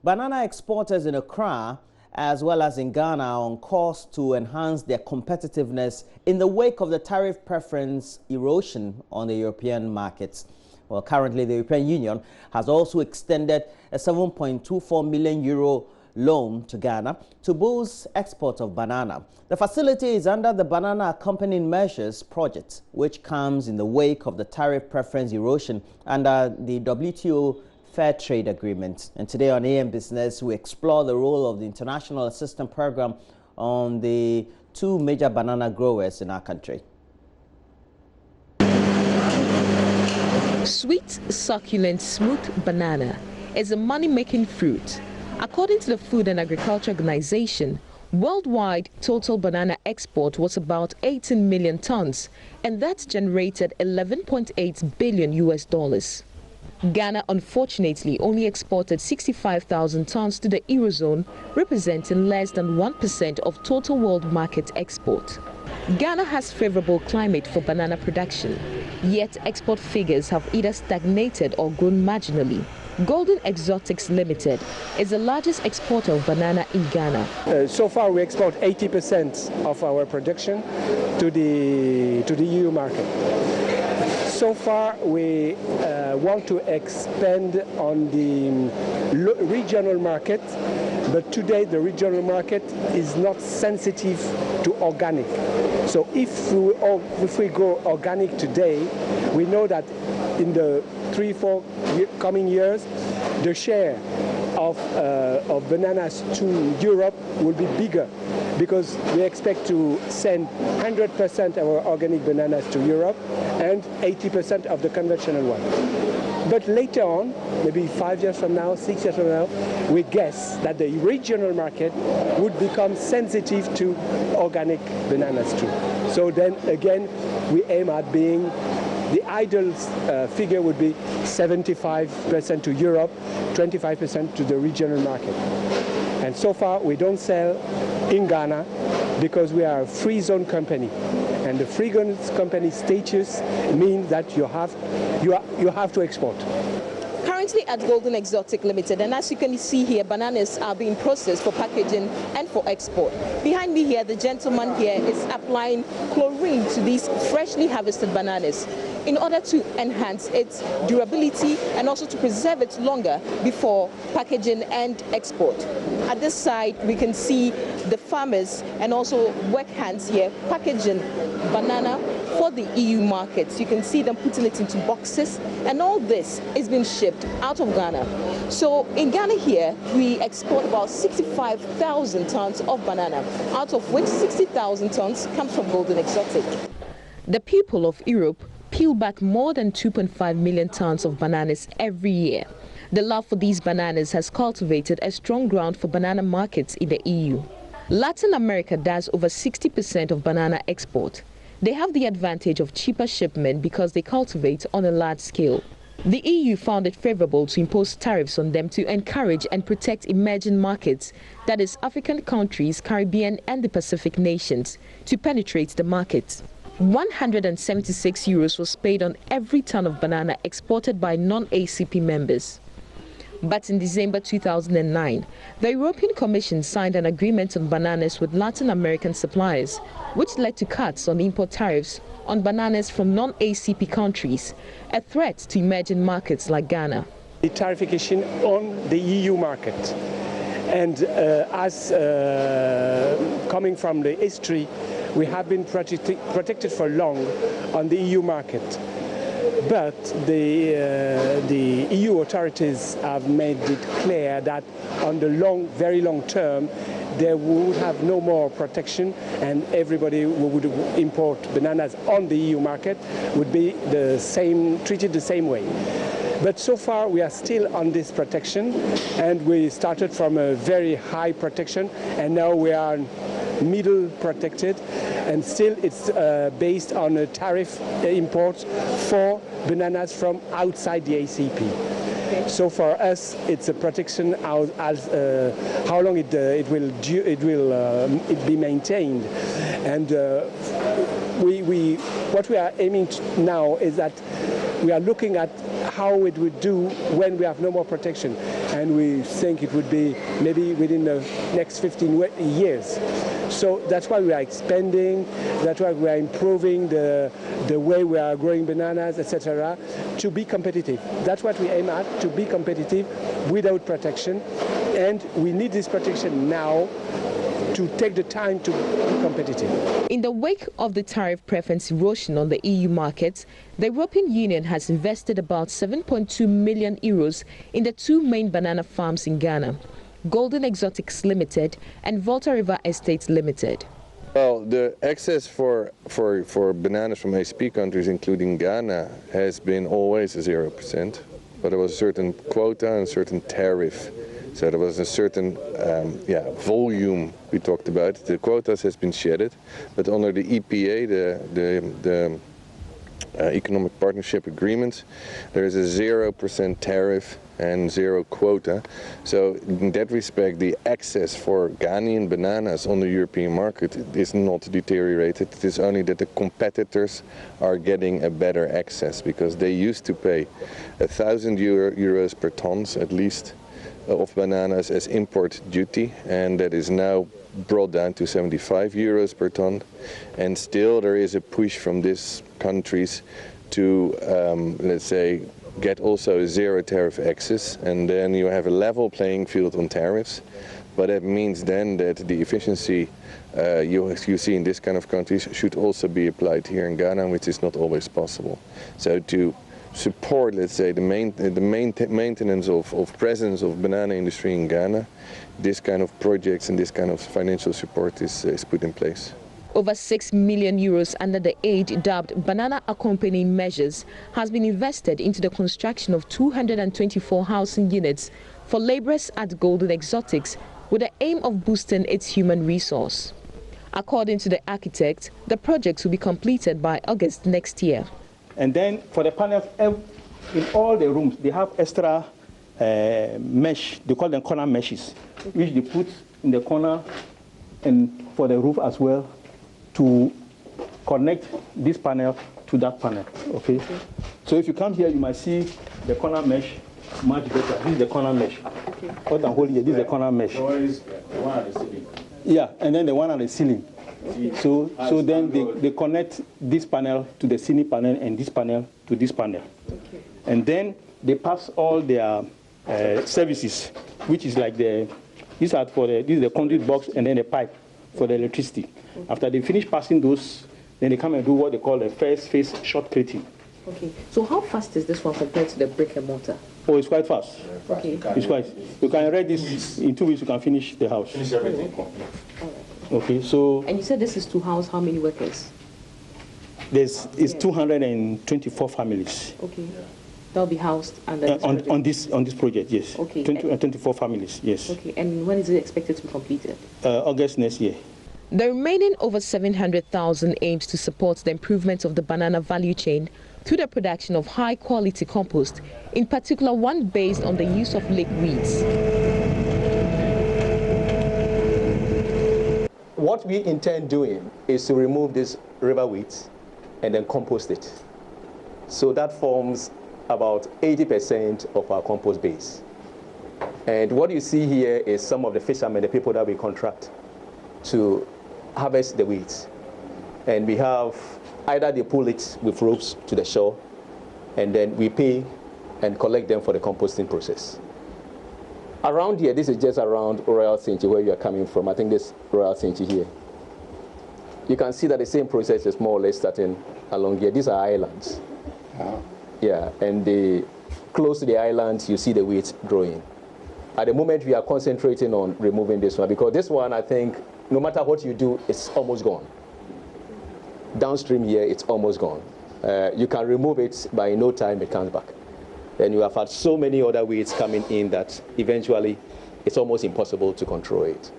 Banana exporters in Accra as well as in Ghana are on course to enhance their competitiveness in the wake of the tariff preference erosion on the European markets. Well, currently the European Union has also extended a 7.24 million euro loan to Ghana to boost export of banana. The facility is under the Banana Accompanying Measures project, which comes in the wake of the tariff preference erosion under the WTO Fair Trade Agreement. And today on AM Business, we explore the role of the International Assistance Program on the two major banana growers in our country. Sweet, succulent, smooth banana is a money-making fruit. According to the Food and Agriculture Organization, worldwide total banana export was about 18 million tons, and that generated $11.8 billion. Ghana, unfortunately, only exported 65,000 tons to the Eurozone, representing less than 1% of total world market export. Ghana has favorable climate for banana production, yet export figures have either stagnated or grown marginally. Golden Exotics Limited is the largest exporter of banana in Ghana. So far, we export 80% of our production to the EU market. So far, we want to expand on the regional market, but today the regional market is not sensitive to organic. So if we go organic today, we know that in the 3-4 coming years, the share of bananas to Europe will be bigger, because we expect to send 100% of our organic bananas to Europe and 80% of the conventional one. But later on, maybe 5 years from now, 6 years from now, we guess that the regional market would become sensitive to organic bananas too. So then again, we aim at being, the ideal figure would be 75% to Europe, 25% to the regional market. And so far, we don't sell in Ghana because we are a free zone company. And the free zone company status means that you have to export. Currently at Golden Exotic Limited, and as you can see here, bananas are being processed for packaging and for export. Behind me here, the gentleman here is applying chlorine to these freshly harvested bananas in order to enhance its durability and also to preserve it longer before packaging and export. At this side, we can see the farmers and also work hands here packaging banana for the EU markets. You can see them putting it into boxes, and all this is being shipped out of Ghana. So in Ghana here, we export about 65,000 tons of banana, out of which 60,000 tons comes from Golden Exotic. The people of Europe peel back more than 2.5 million tons of bananas every year. The love for these bananas has cultivated a strong ground for banana markets in the EU. Latin America does over 60% of banana export. They have the advantage of cheaper shipment because they cultivate on a large scale. The EU found it favorable to impose tariffs on them to encourage and protect emerging markets, that is African countries, Caribbean and the Pacific nations, to penetrate the market. 176 euros was paid on every ton of banana exported by non-ACP members. But in December 2009, the European Commission signed an agreement on bananas with Latin American suppliers, which led to cuts on import tariffs on bananas from non-ACP countries, a threat to emerging markets like Ghana. The tariffication on the EU market. And as coming from the history, we have been protected for long on the EU market. But the EU authorities have made it clear that on the very long term, they would have no more protection, and everybody who would import bananas on the EU market would be treated the same way. But so far, we are still on this protection, and we started from a very high protection, and now we are middle protected, and still it's based on a tariff import for bananas from outside the ACP. Okay. So for us, it's a protection as how long it will be maintained, and what we are aiming to now is that we are looking at how it would do when we have no more protection, and we think it would be maybe within the next 15 years. So that's why we are expanding, that's why we are improving the way we are growing bananas, etc., to be competitive. That's what we aim at, to be competitive without protection, and we need this protection now to take the time to be competitive. In the wake of the tariff preference erosion on the EU markets, the European Union has invested about 7.2 million euros in the two main banana farms in Ghana, Golden Exotics Limited and Volta River Estates Limited. Well, the access for bananas from ACP countries, including Ghana, has been always a 0%, but there was a certain quota and a certain tariff. So there was a certain volume we talked about. The quotas has been shedded, but under the EPA, the Economic Partnership Agreement, there is a 0% tariff and 0 quota. So in that respect, the access for Ghanaian bananas on the European market is not deteriorated. It is only that the competitors are getting a better access, because they used to pay €1,000 per tons at least of bananas as import duty, and that is now brought down to €75 per ton. And still there is a push from these countries to, let's say, get also a 0 tariff access, and then you have a level playing field on tariffs. But that means then that the efficiency you see in this kind of countries should also be applied here in Ghana, which is not always possible. So to support, let's say, the maintenance of presence of banana industry in Ghana, this kind of projects and this kind of financial support is put in place. Over 6 million euros under the aid dubbed Banana Accompanying Measures has been invested into the construction of 224 housing units for laborers at Golden Exotics, with the aim of boosting its human resource. According to the architect, the projects will be completed by August next year. And then for the panels, in all the rooms, they have extra mesh, they call them corner meshes, which they put in the corner and for the roof as well, to connect this panel to that panel, okay? So if you come here, you might see the corner mesh much better. This is the corner mesh. Okay. What I'm holding here, this is the corner mesh. The one on the ceiling. Yeah, and then the one on the ceiling. Okay. So then they connect this panel to the ceiling panel and this panel to this panel. Okay. And then they pass all their services, which is like this is the conduit box and then the pipe for the electricity. Okay. After they finish passing those, then they come and do what they call the first phase short plating. Okay, so how fast is this one compared to the brick and mortar? Oh, it's quite fast. Okay. It's quite. You can read this in 2 weeks. You can finish the house. Finish everything. All right. Okay, so. And you said this is to house how many workers? It's 224 families. Okay. They'll be housed under this on this project, yes. Okay. 24 families, yes. Okay, and when is it expected to be completed? August next year. The remaining over 700,000 aims to support the improvement of the banana value chain through the production of high-quality compost, in particular one based on the use of lake weeds. What we intend doing is to remove these river weeds and then compost it. So that forms about 80% of our compost base. And what you see here is some of the fishermen, the people that we contract to harvest the weeds. And we have either they pull it with ropes to the shore, and then we pay and collect them for the composting process. Around here, this is just around Royal Saint, where you are coming from. I think this Royal Saint here. You can see that the same process is more or less starting along here. These are islands. Yeah, and close to the islands, you see the weeds growing. At the moment, we are concentrating on removing this one, because this one, I think, no matter what you do, it's almost gone. Downstream here, it's almost gone. You can remove it, but in no time it comes back. And you have had so many other weeds coming in that eventually it's almost impossible to control it.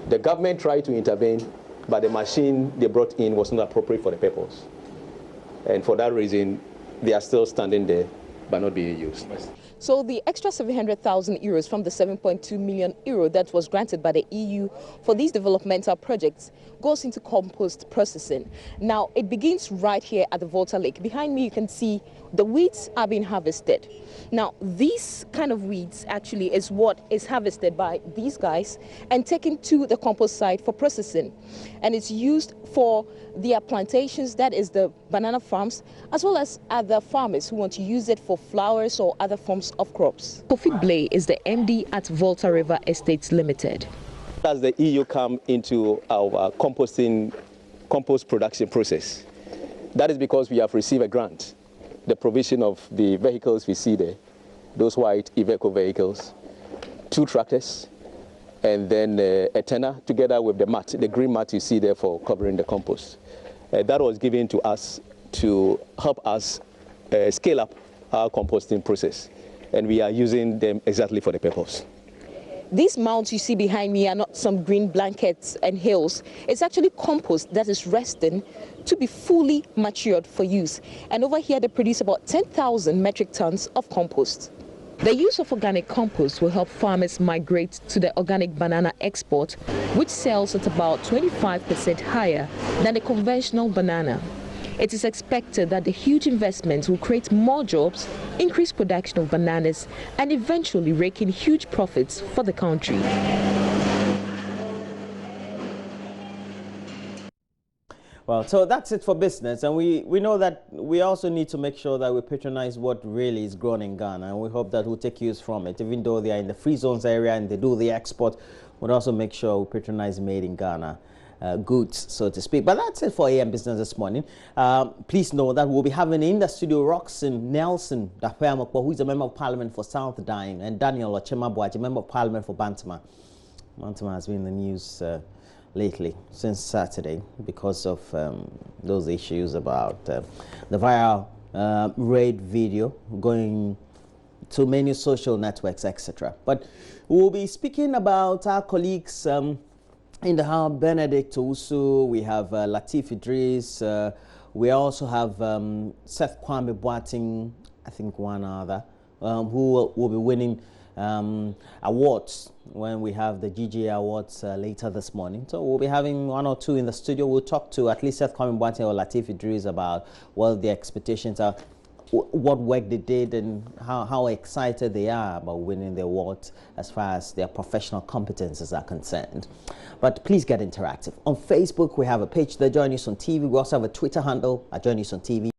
The government tried to intervene, but the machine they brought in was not appropriate for the purpose. And for that reason, they are still standing there, but not being used. So the extra 700,000 euros from the 7.2 million euro that was granted by the EU for these developmental projects goes into compost processing. Now, it begins right here at the Volta Lake. Behind me, you can see the weeds are being harvested. Now, these kind of weeds actually is what is harvested by these guys and taken to the compost site for processing. And it's used for their plantations, that is the banana farms, as well as other farmers who want to use it for flowers or other forms of crops. Kofi Blay is the MD at Volta River Estates Limited. As the EU come into our compost production process, that is because we have received a grant. The provision of the vehicles we see there, those white Iveco vehicles, 2 tractors, and then a tenner together with the mat, the green mat you see there for covering the compost. That was given to us to help us scale up our composting process, and we are using them exactly for the purpose. These mounds you see behind me are not some green blankets and hills. It's actually compost that is resting to be fully matured for use. And over here they produce about 10,000 metric tons of compost. The use of organic compost will help farmers migrate to the organic banana export, which sells at about 25% higher than the conventional banana. It is expected that the huge investments will create more jobs, increase production of bananas, and eventually rake in huge profits for the country. Well, so that's it for business, and we know that we also need to make sure that we patronize what really is grown in Ghana, and we hope that we'll take use from it. Even though they are in the free zones area and they do the export, we'll also make sure we patronize made in Ghana goods, so to speak. But that's it for AM Business this morning. Please know that we'll be having in the studio Roxanne Nelson Dapemokpo, who is a member of parliament for South Dying, and Daniel Ochemabuaji, member of parliament for Bantama. Bantama has been in the news lately, since Saturday, because of those issues about the viral raid video going to many social networks, etc. But we'll be speaking about our colleagues in the House, Benedict Owusu, we have Latif Idris, we also have Seth Kwame Boateng, I think one other, who will be winning awards when we have the GGA Awards later this morning. So we'll be having 1 or 2 in the studio. We'll talk to at least Seth Kwame Boateng or Latif Idris about what the expectations are, what work they did, and how excited they are about winning the awards as far as their professional competences are concerned. But please get interactive. On Facebook, we have a page there, JoyNews on TV. We also have a Twitter handle at JoyNews on TV.